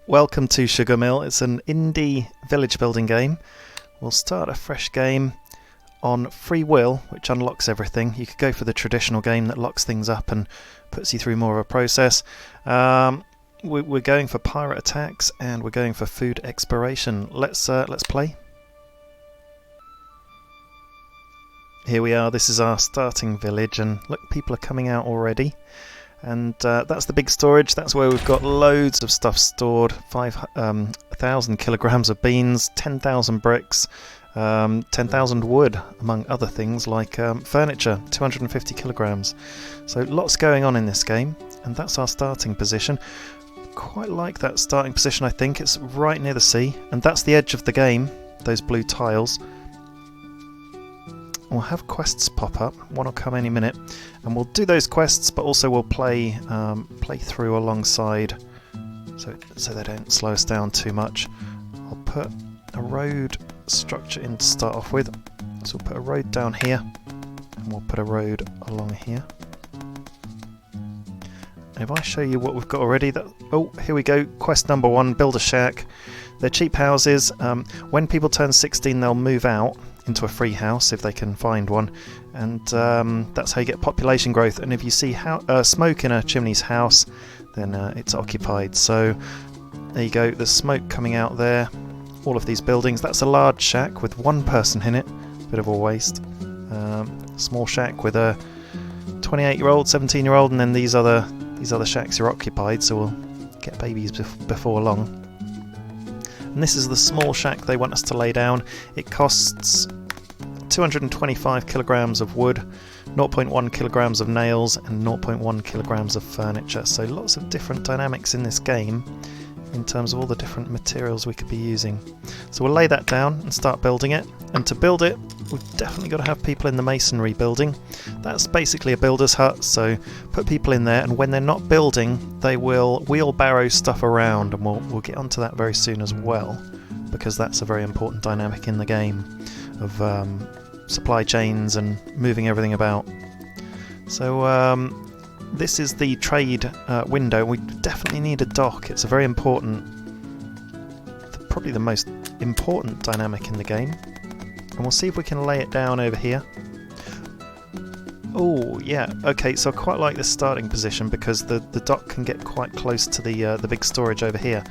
Welcome to SugarMill. It's an indie village building game. We'll start a fresh game on free will, which unlocks everything. You could go for the traditional game that locks things up and puts you through more of a process. We're going for pirate attacks and we're going for food exploration. Let's play. Here we are. This is our starting village, and look, people are coming out already. And that's the big storage. That's where we've got loads of stuff stored. 1,000 kilograms of beans, 10,000 bricks, 10,000 wood, among other things like furniture, 250 kilograms. So lots going on in this game, and that's our starting position. Quite like that starting position, I think. It's right near the sea, and that's the edge of the game, those blue tiles. We'll have quests pop up. One will come any minute, and we'll do those quests, but also we'll play through alongside, so they don't slow us down too much. I'll put a road structure in to start off with. So we'll put a road down here, and we'll put a road along here. And if I show you what we've got already, here we go. Quest number 1: build a shack. They're cheap houses. When people turn 16, they'll move out into a free house if they can find one, and that's how you get population growth. And if you see smoke in a chimney's house, then it's occupied. So there you go, there's smoke coming out there. All of these buildings. That's a large shack with one person in it. Bit of a waste. Small shack with a 28-year-old, 17-year-old, and then these other shacks are occupied, so we'll get babies before long. And this is the small shack they want us to lay down. It costs 225 kilograms of wood, 0.1 kilograms of nails, and 0.1 kilograms of furniture. So lots of different dynamics in this game in terms of all the different materials we could be using. So we'll lay that down and start building it. And to build it, we've definitely got to have people in the masonry building. That's basically a builder's hut, so put people in there, and when they're not building, they will wheelbarrow stuff around, and we'll get onto that very soon as well, because that's a very important dynamic in the game of supply chains and moving everything about. So this is the trade window. We definitely need a dock. It's a very important, probably the most important dynamic in the game. And we'll see if we can lay it down over here. Oh yeah, okay, so I quite like this starting position because the dock can get quite close to the big storage over here.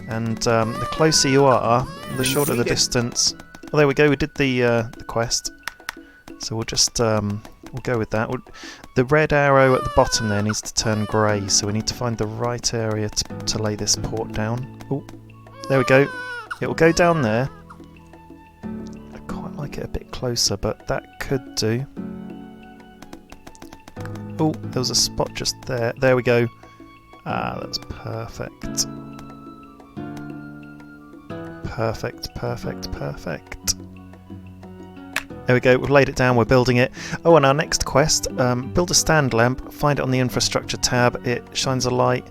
And the closer you are, the shorter the distance. Well, there we go, we did the quest. So we'll just we'll go with that. The red arrow at the bottom there needs to turn grey, so we need to find the right area to lay this port down. Oh, there we go. It will go down there. I quite like it a bit closer, but that could do. Oh, there was a spot just there. There we go. Ah, that's perfect. Perfect, perfect, perfect. There we go, we've laid it down, we're building it. Oh, and our next quest, build a stand lamp, find it on the infrastructure tab. It shines a light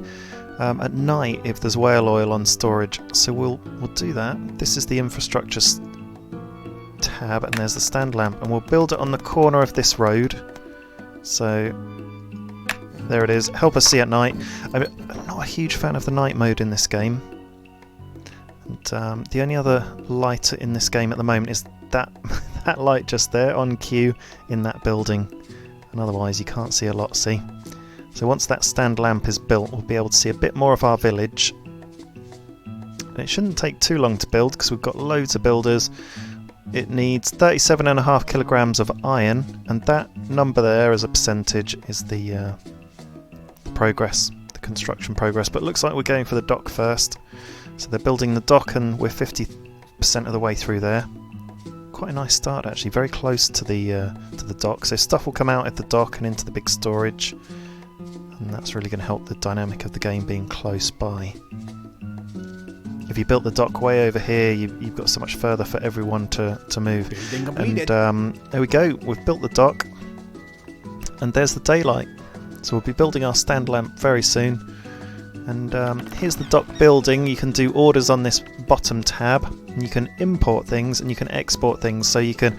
at night if there's whale oil on storage. So we'll do that. This is the infrastructure tab, and there's the stand lamp, and we'll build it on the corner of this road. So there it is. Help us see at night. I'm not a huge fan of the night mode in this game. And the only other light in this game at the moment is that that light just there on cue in that building, and otherwise you can't see a lot, see. So once that stand lamp is built, we'll be able to see a bit more of our village. And it shouldn't take too long to build because we've got loads of builders. It needs 37.5 kilograms of iron, and that number there as a percentage is the progress, the construction progress. But it looks like we're going for the dock first. So they're building the dock, and we're 50% of the way through there. Quite a nice start actually, very close to the dock. So stuff will come out at the dock and into the big storage, and that's really going to help the dynamic of the game being close by. If you built the dock way over here, you've got so much further for everyone to move. And there we go, we've built the dock, and there's the daylight. So we'll be building our stand lamp very soon. And here's the dock building. You can do orders on this bottom tab, and you can import things and you can export things. So you can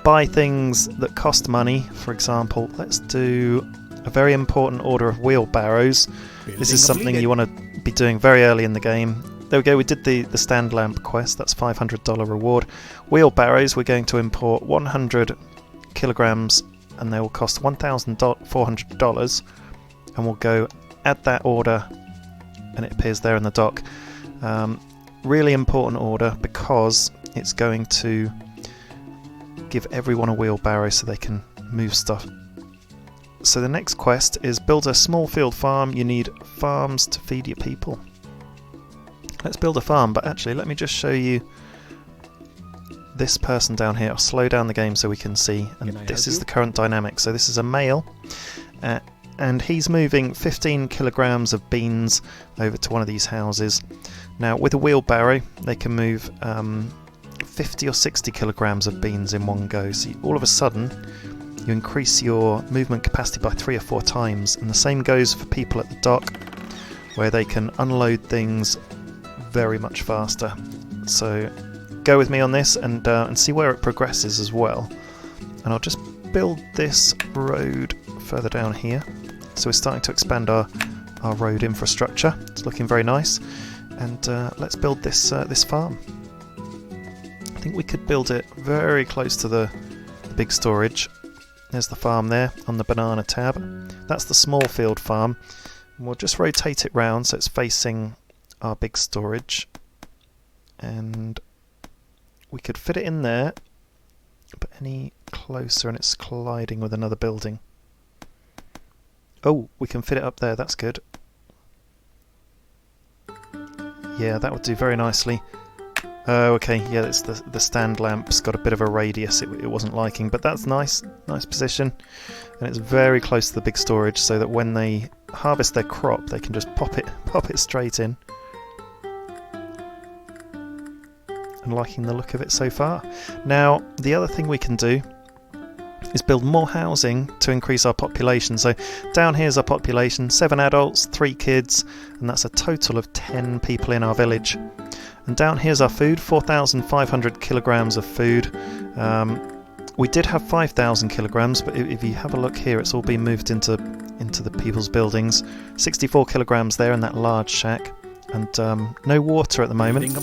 buy things that cost money. For example, let's do a very important order of wheelbarrows. This is something you want to be doing very early in the game. There we go, we did the stand lamp quest, that's $500 reward. Wheelbarrows, we're going to import 100 kilograms and they will cost $1,400, and we'll go add that order and it appears there in the dock. Really important order because it's going to give everyone a wheelbarrow so they can move stuff. So the next quest is build a small field farm. You need farms to feed your people. Let's build a farm, but actually let me just show you this person down here. I'll slow down the game so we can see, and this is the current dynamic. So this is a male, and he's moving 15 kilograms of beans over to one of these houses. Now with a wheelbarrow they can move 50 or 60 kilograms of beans in one go, so all of a sudden you increase your movement capacity by 3 or 4 times, and the same goes for people at the dock where they can unload things very much faster. So go with me on this and see where it progresses as well. And I'll just build this road further down here. So we're starting to expand our road infrastructure. It's looking very nice. And let's build this this farm. I think we could build it very close to the big storage. There's the farm there on the banana tab. That's the small field farm. And we'll just rotate it round so it's facing our big storage. And we could fit it in there, but any closer and it's colliding with another building. Oh, we can fit it up there, that's good. Yeah, that would do very nicely. Oh, okay, yeah, it's the stand lamp's got a bit of a radius it wasn't liking, but that's nice position. And it's very close to the big storage so that when they harvest their crop they can just pop it straight in. And liking the look of it so far. Now, the other thing we can do is build more housing to increase our population. So down here's our population, 7 adults, 3 kids, and that's a total of 10 people in our village. And down here's our food, 4,500 kilograms of food. We did have 5,000 kilograms, but if you have a look here, it's all been moved into the people's buildings. 64 kilograms there in that large shack, and no water at the moment.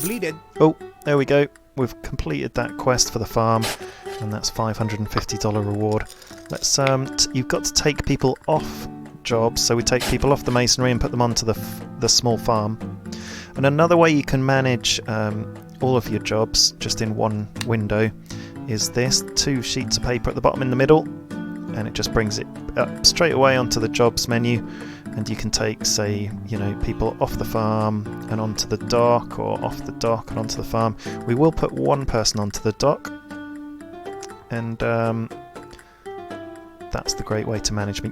Oh, there we go. We've completed that quest for the farm, and that's $550 reward. Let's you've got to take people off jobs, so we take people off the masonry and put them onto the small farm. And another way you can manage all of your jobs just in one window is this, 2 sheets of paper at the bottom in the middle, and it just brings it up straight away onto the jobs menu. And you can take, say, people off the farm and onto the dock, or off the dock and onto the farm. We will put one person onto the dock, and that's the great way to manage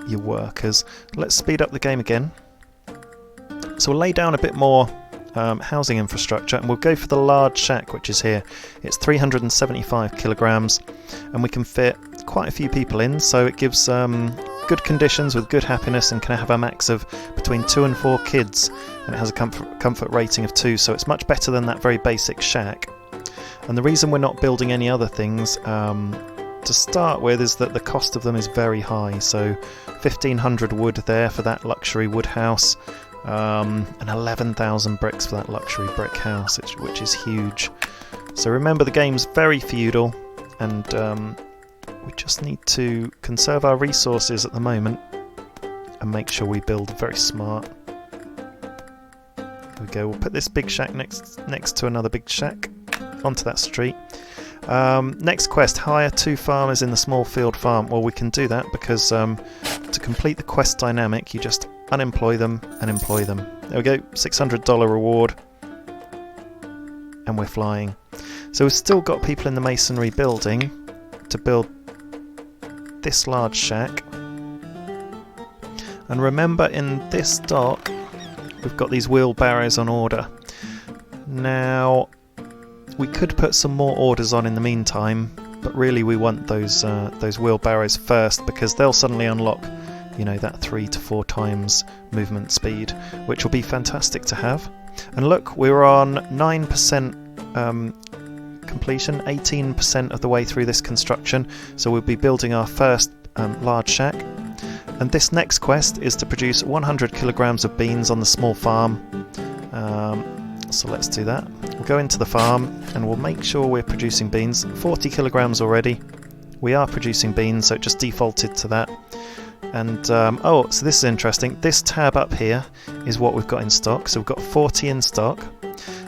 your workers. Let's speed up the game again. So we'll lay down a bit more housing infrastructure, and we'll go for the large shack, which is here. It's 375 kilograms, and we can fit quite a few people in, so it gives good conditions with good happiness, and can have a max of between 2 and 4 kids, and it has a comfort rating of 2, so it's much better than that very basic shack. And the reason we're not building any other things to start with is that the cost of them is very high. So 1,500 wood there for that luxury wood house, and 11,000 bricks for that luxury brick house, which is huge. So remember, the game's very feudal, and we just need to conserve our resources at the moment and make sure we build very smart. There we go, we'll put this big shack next to another big shack onto that street. Next quest, hire 2 farmers in the small field farm. Well, we can do that because to complete the quest dynamic you just unemploy them and employ them. There we go, $600 reward, and we're flying. So we've still got people in the masonry building to build this large shack. And remember, in this dock we've got these wheelbarrows on order. Now we could put some more orders on in the meantime, but really we want those wheelbarrows first, because they'll suddenly unlock that 3 to 4 times movement speed, which will be fantastic to have. And look, we're on 9% completion, 18% of the way through this construction, so we'll be building our first large shack. And this next quest is to produce 100 kilograms of beans on the small farm. So let's do that. We'll go into the farm and we'll make sure we're producing beans. 40 kilograms already. We are producing beans, so it just defaulted to that. And oh, so this is interesting. This tab up here is what we've got in stock. So we've got 40 in stock.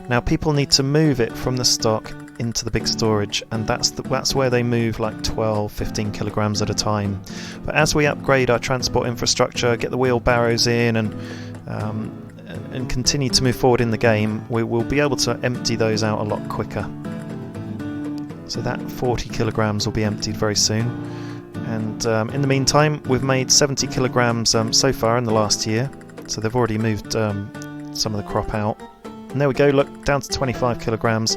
Now people need to move it from the stock into the big storage, and that's where they move like 12, 15 kilograms at a time. But as we upgrade our transport infrastructure, get the wheelbarrows in, and continue to move forward in the game, we will be able to empty those out a lot quicker. So that 40 kilograms will be emptied very soon. And in the meantime, we've made 70 kilograms so far in the last year. So they've already moved some of the crop out. And there we go, look, down to 25 kilograms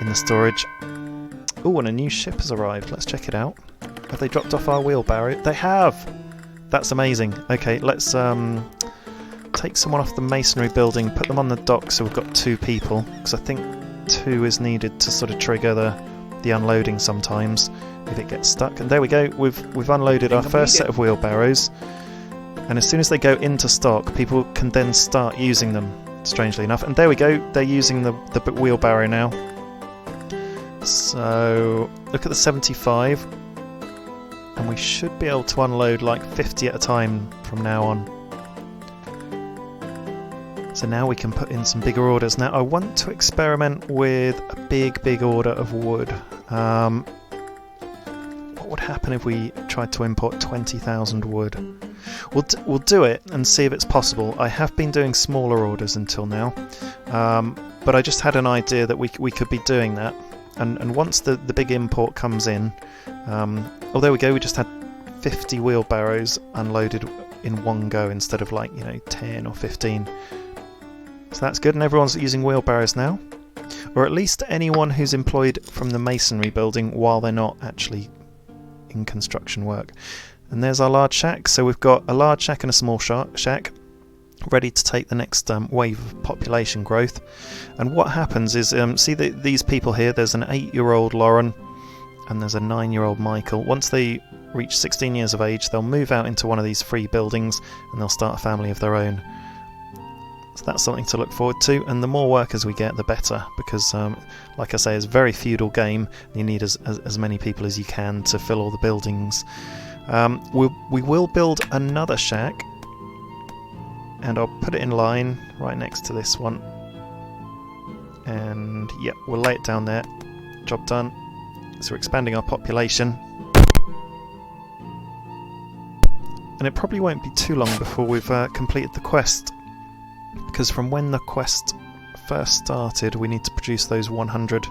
in the storage. Oh, and a new ship has arrived. Let's check it out. Have they dropped off our wheelbarrow? They have! That's amazing. Okay, let's take someone off the masonry building, put them on the dock so we've got 2 people, because I think 2 is needed to sort of trigger the unloading sometimes if it gets stuck. And there we go, we've unloaded our first set of wheelbarrows, and as soon as they go into stock, people can then start using them, strangely enough. And there we go, they're using the wheelbarrow now. So look at the 75, and we should be able to unload like 50 at a time from now on. So now we can put in some bigger orders. Now I want to experiment with a big order of wood. What would happen if we tried to import 20,000 wood? We'll do it and see if it's possible. I have been doing smaller orders until now, but I just had an idea that we could be doing that. And once the big import comes in, oh there we go, we just had 50 wheelbarrows unloaded in one go instead of like 10 or 15. So that's good, and everyone's using wheelbarrows now. Or at least anyone who's employed from the masonry building while they're not actually in construction work. And there's our large shack. So we've got a large shack and a small shack ready to take the next wave of population growth. And what happens is, see these people here, there's an 8-year-old Lauren and there's a 9-year-old Michael. Once they reach 16 years of age, they'll move out into one of these free buildings and they'll start a family of their own. So that's something to look forward to, and the more workers we get, the better, because like I say, it's a very feudal game. You need as many people as you can to fill all the buildings. We will build another shack, and I'll put it in line right next to this one, and yeah, we'll lay it down there. Job done. So we're expanding our population, and it probably won't be too long before we've completed the quest, because from when the quest first started we need to produce those 100.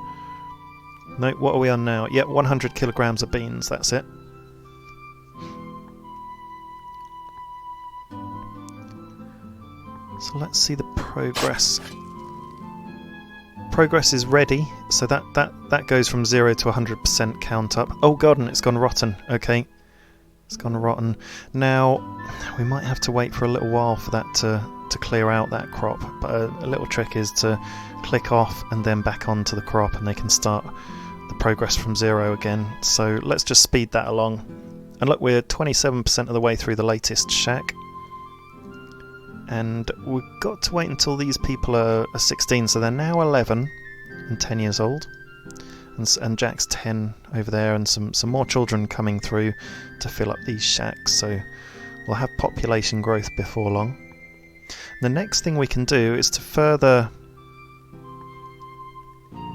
No, what are we on now? Yeah, 100 kilograms of beans, that's it. So let's see the progress. Progress is ready, so that goes from 0 to 100% count up. Oh god, and it's gone rotten. Okay, it's gone rotten. Now we might have to wait for a little while for that to clear out that crop, but a little trick is to click off and then back onto the crop, and they can start the progress from 0 again. So let's just speed that along. And look, we're 27% of the way through the latest shack, and we've got to wait until these people are 16, so they're now 11 and 10 years old, and Jack's 10 over there, and some more children coming through to fill up these shacks, so we'll have population growth before long. The next thing we can do is to further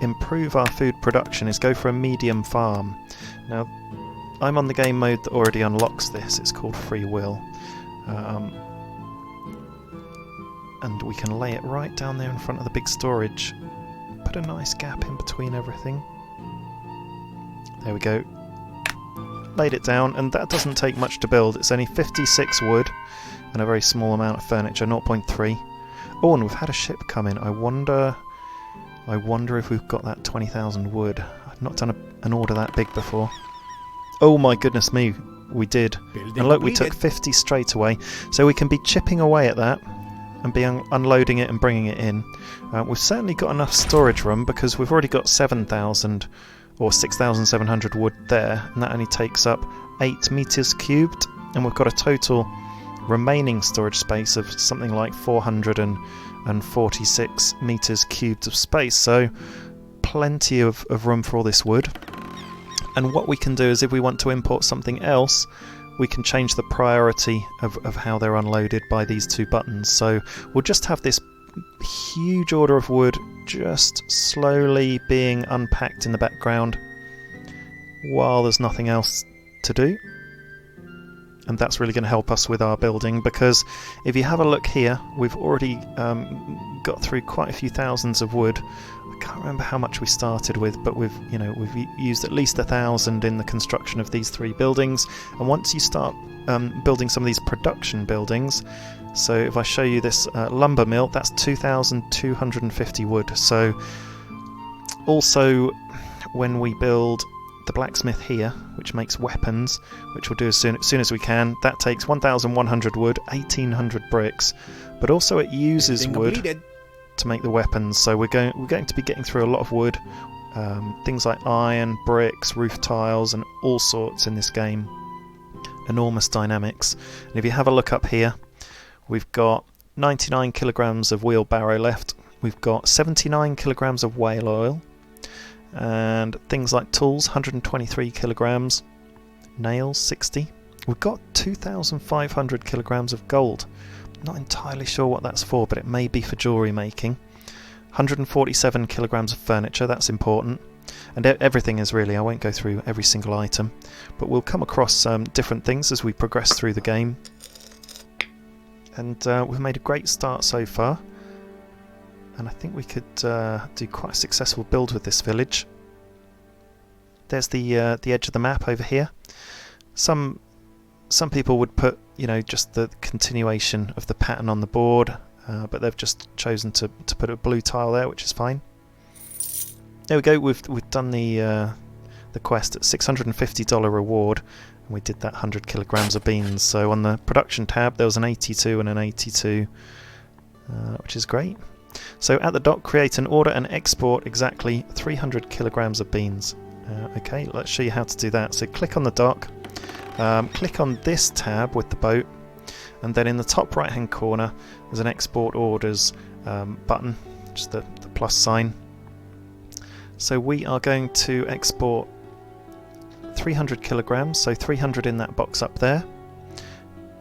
improve our food production is go for a medium farm. Now I'm on the game mode that already unlocks this, it's called Free Will, and we can lay it right down there in front of the big storage, put a nice gap in between everything. There we go, laid it down, and that doesn't take much to build. It's only 56 wood and a very small amount of furniture, 0.3. Oh, and we've had a ship come in. I wonder if we've got that 20,000 wood. I've not done an order that big before. Oh my goodness me, we did. And look, we took 50 straight away. So we can be chipping away at that and be unloading it and bringing it in. We've certainly got enough storage room, because we've already got 7,000 or 6,700 wood there, and that only takes up 8 meters cubed. and we've got a total remaining storage space of something like 446 meters cubed of space, so plenty of room for all this wood. And what we can do is, if we want to import something else, we can change the priority of how they're unloaded by these two buttons. So we'll just have this huge order of wood just slowly being unpacked in the background while there's nothing else to do. And that's really going to help us with our building, because if you have a look here, we've already got through quite a few thousands of wood. I can't remember how much we started with, but we've used at least 1,000 in the construction of these 3 buildings. And once you start building some of these production buildings, so if I show you this lumber mill, that's 2,250 wood. So also when we build the blacksmith here, which makes weapons, which we'll do as soon as we can, that takes 1,100 wood, 1,800 bricks, but also it uses wood to make the weapons. So we're going to be getting through a lot of wood, things like iron, bricks, roof tiles, and all sorts in this game. Enormous dynamics. And if you have a look up here, we've got 99 kilograms of wheelbarrow left. We've got 79 kilograms of whale oil. And things like tools, 123 kilograms, nails, 60. We've got 2,500 kilograms of gold. Not entirely sure what that's for, but it may be for jewellery making. 147 kilograms of furniture, that's important. And everything is really, I won't go through every single item, but we'll come across different things as we progress through the game. And we've made a great start so far. And I think we could do quite a successful build with this village. There's the edge of the map over here. Some people would put, just the continuation of the pattern on the board, but they've just chosen to put a blue tile there, which is fine. There we go. We've done the quest at $650 reward, and we did that 100 kilograms of beans. So on the production tab, there was an 82 and an 82, which is great. So at the dock, create an order and export exactly 300 kilograms of beans. Okay, let's show you how to do that. So click on the dock, click on this tab with the boat, and then in the top right hand corner there's an export orders button, just the plus sign. So we are going to export 300 kilograms, so 300 in that box up there,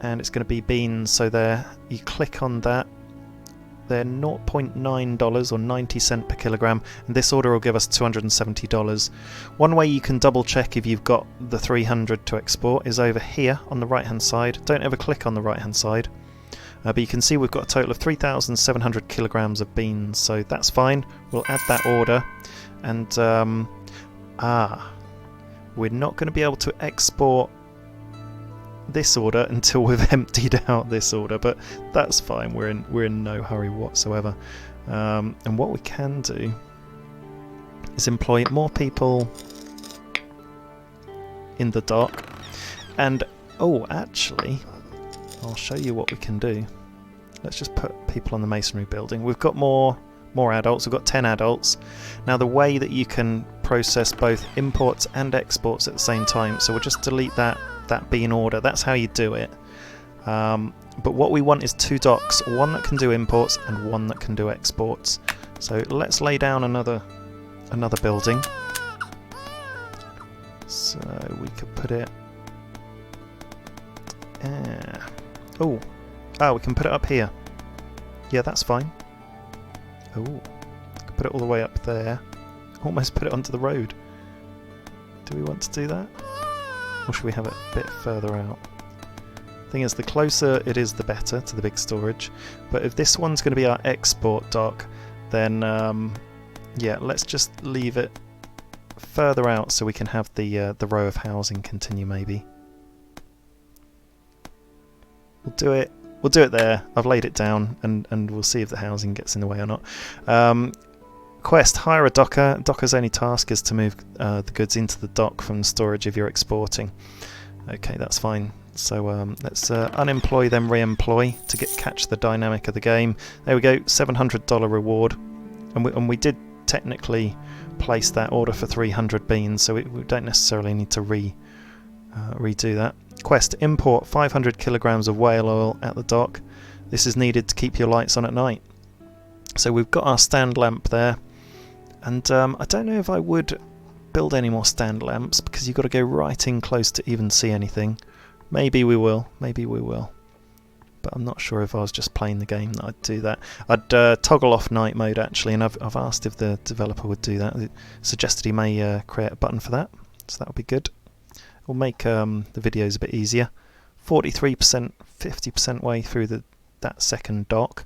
and it's going to be beans. So there, you click on that. They're $0.9 or 90 cents per kilogram, and this order will give us $270. One way you can double check if you've got the 300 to export is over here on the right hand side. Don't ever click on the right hand side, but you can see we've got a total of 3,700 kilograms of beans, so that's fine. We'll add that order, and we're not going to be able to export this order until we've emptied out this order, but that's fine. We're in no hurry whatsoever. And what we can do is employ more people in the dock. And actually, I'll show you what we can do. Let's just put people on the masonry building. We've got more adults. We've got 10 adults. Now the way that you can process both imports and exports at the same time, so we'll just delete that bean order. That's how you do it. But what we want is 2 docks, one that can do imports and one that can do exports. So let's lay down another building. So we could put it we can put it up here. Yeah, that's fine. Put it all the way up there. Almost put it onto the road. Do we want to do that? Or should we have it a bit further out? Thing is, the closer it is the better to the big storage. But if this one's going to be our export dock, then yeah, let's just leave it further out so we can have the row of housing continue maybe. We'll do it there. I've laid it down, and we'll see if the housing gets in the way or not. Quest, hire a docker. Docker's only task is to move the goods into the dock from the storage if you're exporting. Okay, that's fine. So let's unemploy then re-employ to catch the dynamic of the game. There we go, $700 reward. And we did technically place that order for 300 beans, so we don't necessarily need to redo that. Quest: import 500 kilograms of whale oil at the dock. This is needed to keep your lights on at night. So we've got our stand lamp there, and I don't know if I would build any more stand lamps because you've got to go right in close to even see anything. Maybe we will, but I'm not sure if I was just playing the game that I'd do that. I'd toggle off night mode actually, and I've asked if the developer would do that. It suggested he may create a button for that, so that would be good. It'll make the videos a bit easier. 43%, 50% way through that second dock.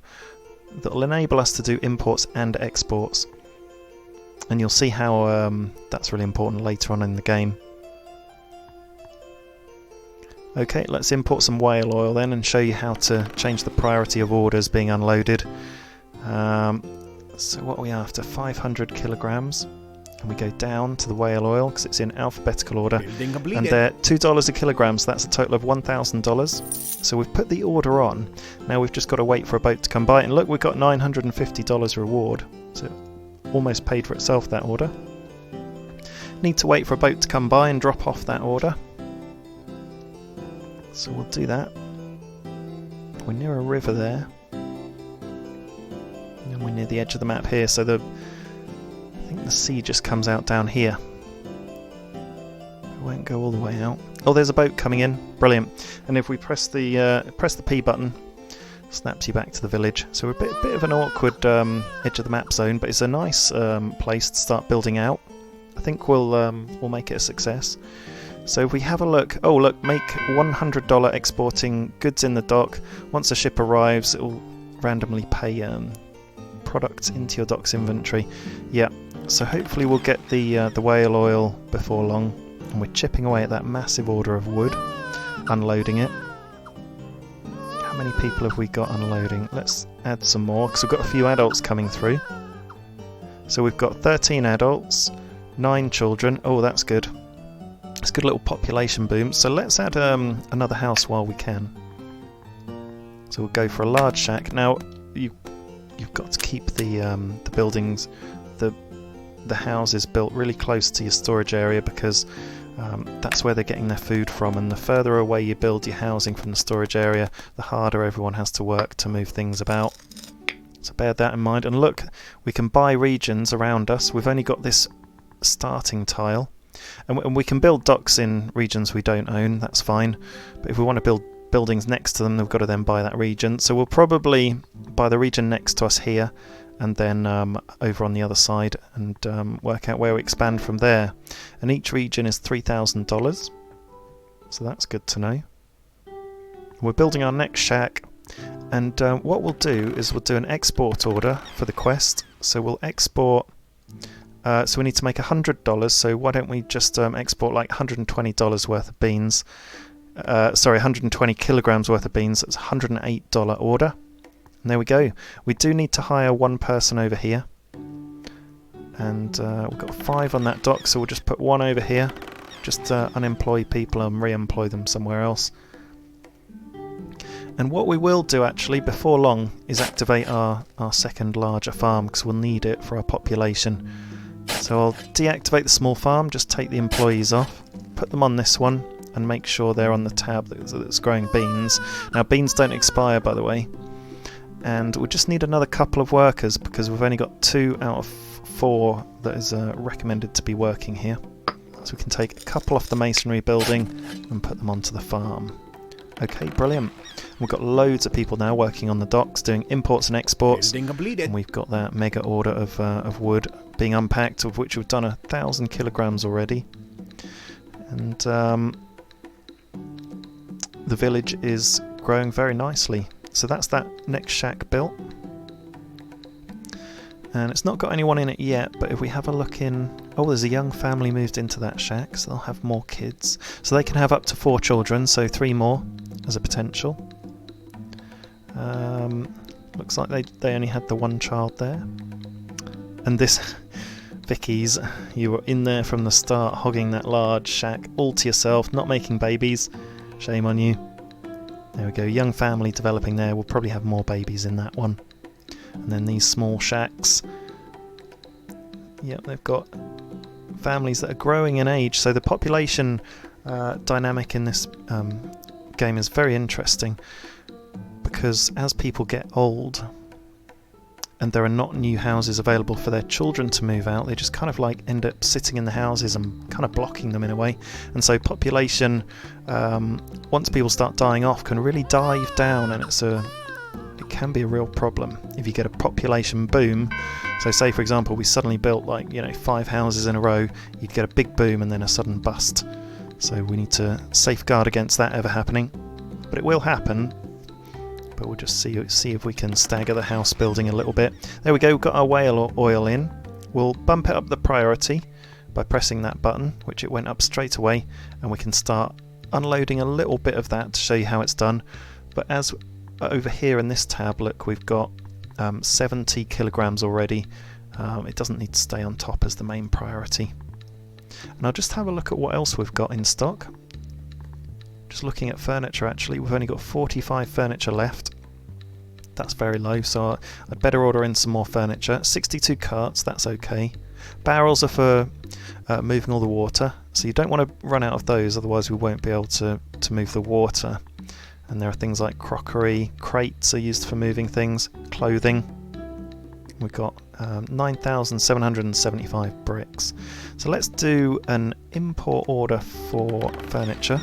That'll enable us to do imports and exports, and you'll see how that's really important later on in the game. Okay, let's import some whale oil then and show you how to change the priority of orders being unloaded. So what are we after? 500 kilograms. And we go down to the whale oil because it's in alphabetical order. And they're $2 a kilogram, so that's a total of $1,000. So we've put the order on. Now we've just got to wait for a boat to come by. And look, we've got $950 reward. So almost paid for itself, that order. Need to wait for a boat to come by and drop off that order. So we'll do that. We're near a river there. And we're near the edge of the map here, so I think the sea just comes out down here. It won't go all the way out. Oh, there's a boat coming in. Brilliant. And if we press the P button, snaps you back to the village. So we're a bit of an awkward edge of the map zone, but it's a nice place to start building out. I think we'll make it a success. So if we have a look, oh look, make $100 exporting goods in the dock. Once a ship arrives, it will randomly pay products into your dock's inventory. Yeah, so hopefully we'll get the whale oil before long, and we're chipping away at that massive order of wood, unloading it. How many people have we got unloading? Let's add some more, because we've got a few adults coming through. So we've got 13 adults, 9 children. Oh, that's good. It's a good little population boom. So let's add another house while we can. So we'll go for a large shack. Now you've got to keep the buildings, the houses built really close to your storage area, because that's where they're getting their food from, and the further away you build your housing from the storage area, the harder everyone has to work to move things about. So bear that in mind. And look, we can buy regions around us. We've only got this starting tile. And we can build docks in regions we don't own, that's fine. But if we want to build buildings next to them, we've got to then buy that region. So we'll probably buy the region next to us here, and then over on the other side, and work out where we expand from there. And each region is $3,000. So that's good to know. We're building our next shack. And what we'll do is we'll do an export order for the quest. So we'll export... so we need to make $100, so why don't we just export like $120 worth of beans. Sorry, 120 kilograms worth of beans. That's a $108 order. And there we go. We do need to hire one person over here. And we've got 5 on that dock, so we'll just put 1 over here. Just unemploy people and re-employ them somewhere else. And what we will do actually before long is activate our second larger farm, because we'll need it for our population. So I'll deactivate the small farm, just take the employees off, put them on this one, and make sure they're on the tab that's growing beans. Now beans don't expire, by the way. And we just need another couple of workers, because we've only got 2 out of 4 that is recommended to be working here. So we can take a couple off the masonry building and put them onto the farm. Okay, brilliant. We've got loads of people now working on the docks doing imports and exports, and we've got that mega order of wood being unpacked, of which we've done 1,000 kilograms already. And the village is growing very nicely. So that's that next shack built. And it's not got anyone in it yet, but if we have a look in... Oh, there's a young family moved into that shack, so they'll have more kids. So they can have up to 4 children, so 3 more as a potential. Looks like they only had the 1 child there. And this... Vicky's, you were in there from the start, hogging that large shack all to yourself, not making babies. Shame on you. There we go, young family developing there. We'll probably have more babies in that one. And then these small shacks. Yep, they've got families that are growing in age. So the population dynamic in this game is very interesting, because as people get old and there are not new houses available for their children to move out, they just kind of like end up sitting in the houses and kind of blocking them in a way. And so population, once people start dying off, can really dive down, and it can be a real problem if you get a population boom. So say for example we suddenly built 5 houses in a row, you'd get a big boom and then a sudden bust. So we need to safeguard against that ever happening, but it will happen. But we'll just see if we can stagger the house building a little bit. There we go, we've got our whale oil in. We'll bump it up the priority by pressing that button, which it went up straight away, and we can start unloading a little bit of that to show you how it's done. But as over here in this tab, look, we've got 70 kilograms already. It doesn't need to stay on top as the main priority. And I'll just have a look at what else we've got in stock. Just looking at furniture, actually, we've only got 45 furniture left. That's very low, so I'd better order in some more furniture. 62 carts, that's okay. Barrels are for moving all the water, so you don't want to run out of those, otherwise we won't be able to move the water. And there are things like crockery, crates are used for moving things, clothing. We've got 9,775 bricks. So let's do an import order for furniture,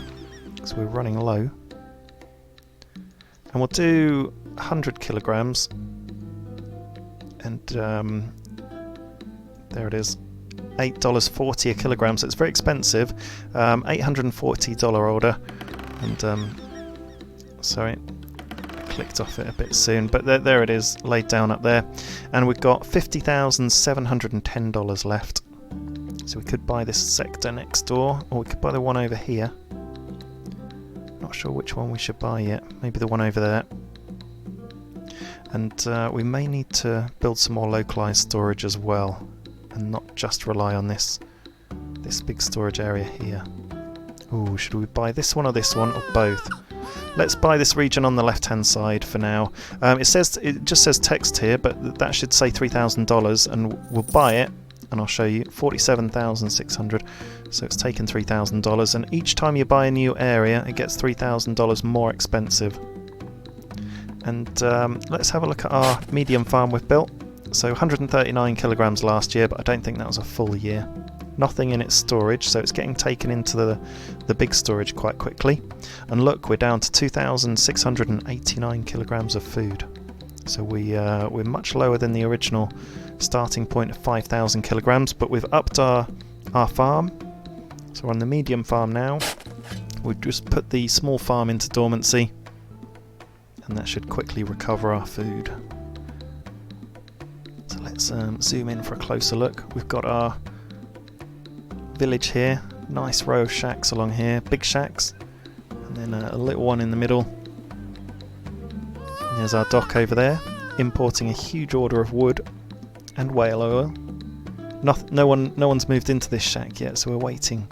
because we're running low. And we'll do 100 kilograms. And there it is. $8.40 a kilogram, so it's very expensive. $840 order. And sorry, I clicked off it a bit soon, but there it is, laid down up there. And we've got $50,710 left. So we could buy this sector next door, or we could buy the one over here. Not sure which one we should buy yet. Maybe the one over there. And we may need to build some more localized storage as well, and not just rely on this big storage area here. Ooh, should we buy this one or this one, or both? Let's buy this region on the left hand side for now. It just says text here, but that should say $3,000, and we'll buy it, and I'll show you. 47,600. So it's taken $3,000, and each time you buy a new area it gets $3,000 more expensive. And let's have a look at our medium farm we've built. So 139 kilograms last year, but I don't think that was a full year. Nothing in its storage, so it's getting taken into the big storage quite quickly. And look, we're down to 2,689 kilograms of food. So we're much lower than the original starting point of 5,000 kilograms, but we've upped our farm. So we're on the medium farm now. We've just put the small farm into dormancy, and that should quickly recover our food. So let's zoom in for a closer look. We've got our village here, nice row of shacks along here, big shacks, and then a little one in the middle. And there's our dock over there, importing a huge order of wood and whale oil. No one's moved into this shack yet, so we're waiting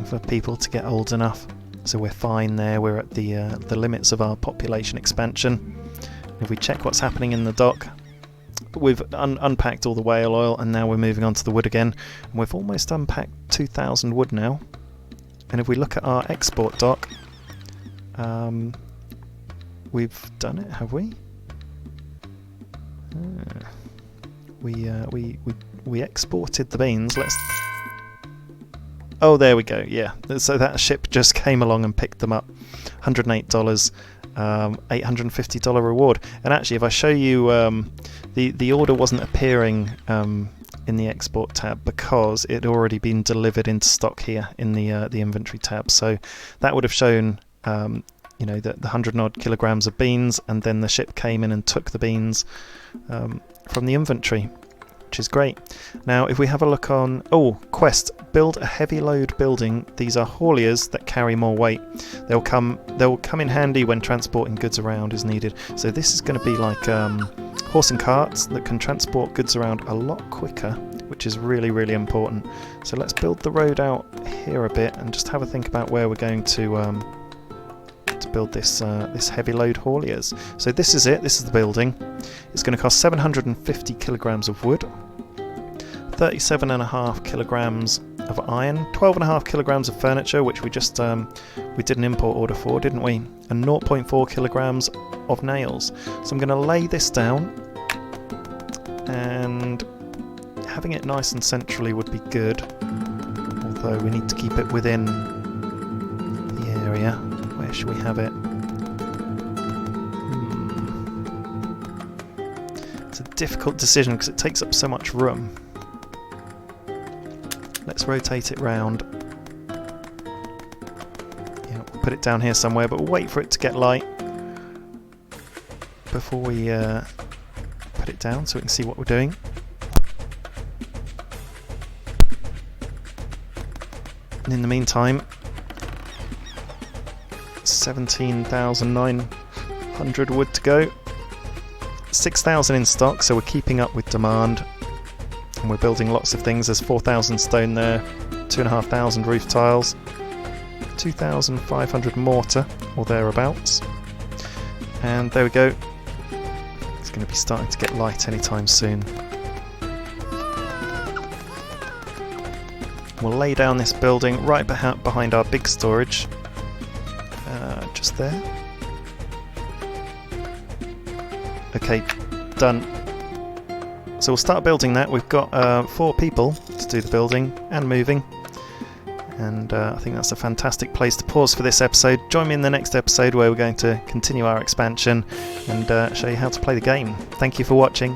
for people to get old enough. So we're fine there. We're at the limits of our population expansion. If we check what's happening in the dock, we've unpacked all the whale oil, and now we're moving on to the wood again. And we've almost unpacked 2,000 wood now. And if we look at our export dock, we've done it, have we? We exported the beans. Oh, there we go. Yeah, so that ship just came along and picked them up. $108, $850 reward. And actually, if I show you, the order wasn't appearing in the export tab because it had already been delivered into stock here in the inventory tab. So that would have shown the 100 odd kilograms of beans, and then the ship came in and took the beans from the inventory, which is great. Now if we have a look on quest, build a heavy load building. These are hauliers that carry more weight. They'll come in handy when transporting goods around as needed. So this is going to be like horse and carts that can transport goods around a lot quicker, which is really, really important. So let's build the road out here a bit and just have a think about where we're going to build this heavy load hauliers. So this is it. This is the building. It's going to cost 750 kilograms of wood, 37.5 kilograms of iron, 12.5 kilograms of furniture, which we just we did an import order for, didn't we? And 0.4 kilograms of nails. So I'm going to lay this down, and having it nice and centrally would be good, although we need to keep it within the area. Where should we have it? It's a difficult decision because it takes up so much room. Let's rotate it round. Yeah, we'll put it down here somewhere, but we'll wait for it to get light before we put it down so we can see what we're doing. And in the meantime, 17,900 wood to go. 6,000 in stock, so we're keeping up with demand. And we're building lots of things. There's 4,000 stone there, 2,500 roof tiles, 2,500 mortar, or thereabouts. And there we go. It's going to be starting to get light anytime soon. We'll lay down this building right behind our big storage. Just there. Okay, done. So we'll start building that. We've got 4 people to do the building and moving. And I think that's a fantastic place to pause for this episode. Join me in the next episode where we're going to continue our expansion and show you how to play the game. Thank you for watching.